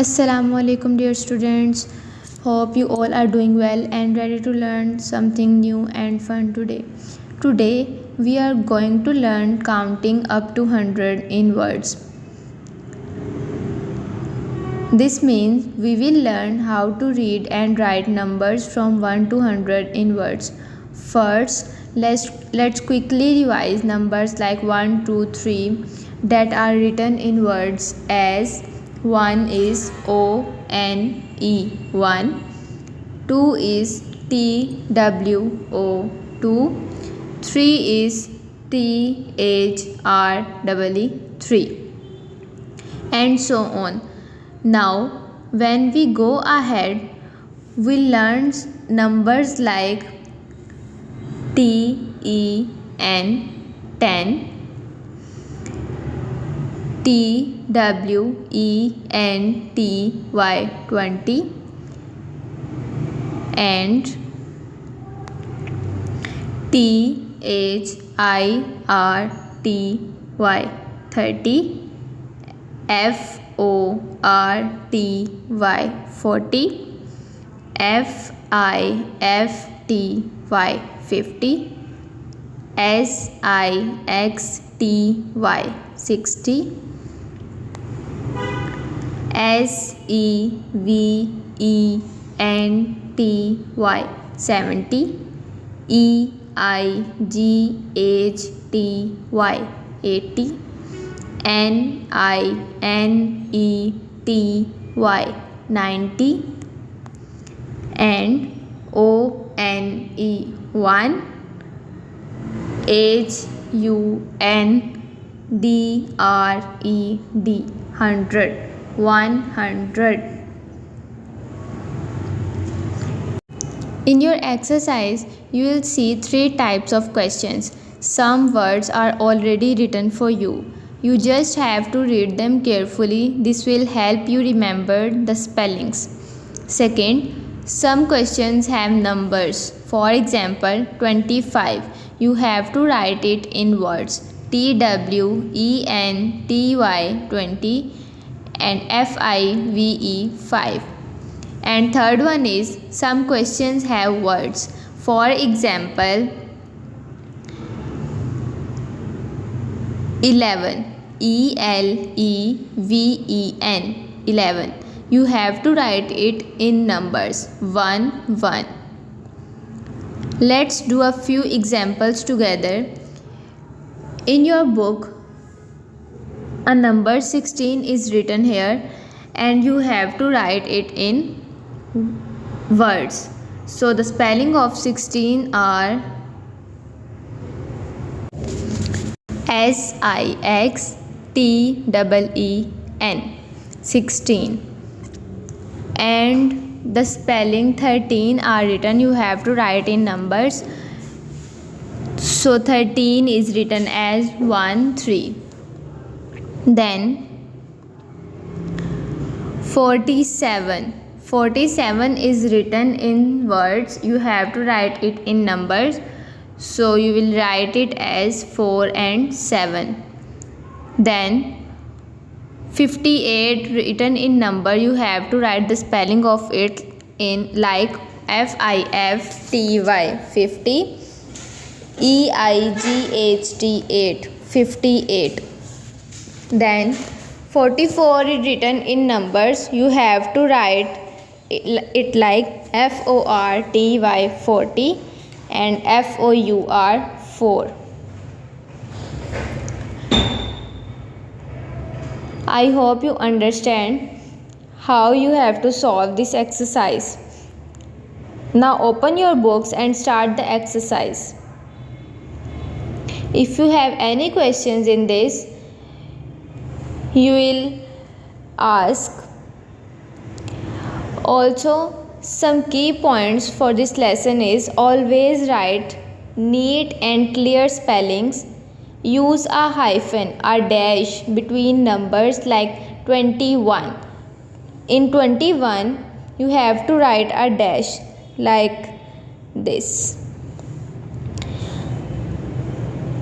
Assalamu alaikum dear students. Hope you all are doing well and ready to learn something new and fun today. Today we are going to learn counting up to 100 in words. This means we will learn how to read and write numbers from 1 to 100 in words. First, let's quickly revise numbers like 1, 2, 3 that are written in words as 1 is O N E 1, 2 is T W O 2, 3 is T H R E 3, and so on. Now, when we go ahead, we learn numbers like TEN 10, TWENTY 20, and THIRTY 30, FORTY 40, FIFTY 50, SIXTY 60, SEVENTY 70, EIGHTY 80, NINETY 90, and ONE 1, HUNDRED 100. In your exercise, you will see 3 types of questions. Some words are already written for you. You just have to read them carefully. This will help you remember the spellings. Second, some questions have numbers. For example, 25. You have to write it in words. TWENTY 20 and FIVE 5. And third one is some questions have words. For example, 11, ELEVEN 11. You have to write it in numbers 1 1. Let's do a few examples together. In your book, a number 16 is written here and you have to write it in words. So the spelling of 16 are SIXTEEN 16, and the spelling 13 are written. You have to write in numbers. So 13 is written as 1 3. Then 47 is written in words. You have to write it in numbers. So you will write it as 4 and 7. Then 58 written in number. You have to write the spelling of it in like FIFTY 50, EIGHT 58. Then 44 is written in numbers. You have to write it like FORTY 40 and FOUR 4. I hope you understand how you have to solve this exercise. Now open your books and start the exercise. If you have any questions in this, you will ask. Also, some key points for this lesson is always write neat and clear spellings. Use a hyphen, a dash between numbers like 21. In 21, you have to write a dash like this.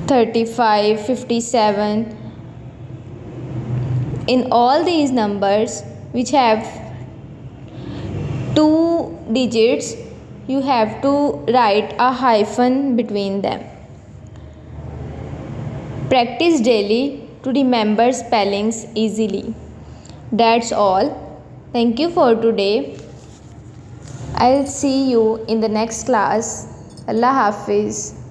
35, 57. In all these numbers, which have 2 digits, you have to write a hyphen between them. Practice daily to remember spellings easily. That's all. Thank you for today. I'll see you in the next class. Allah Hafiz.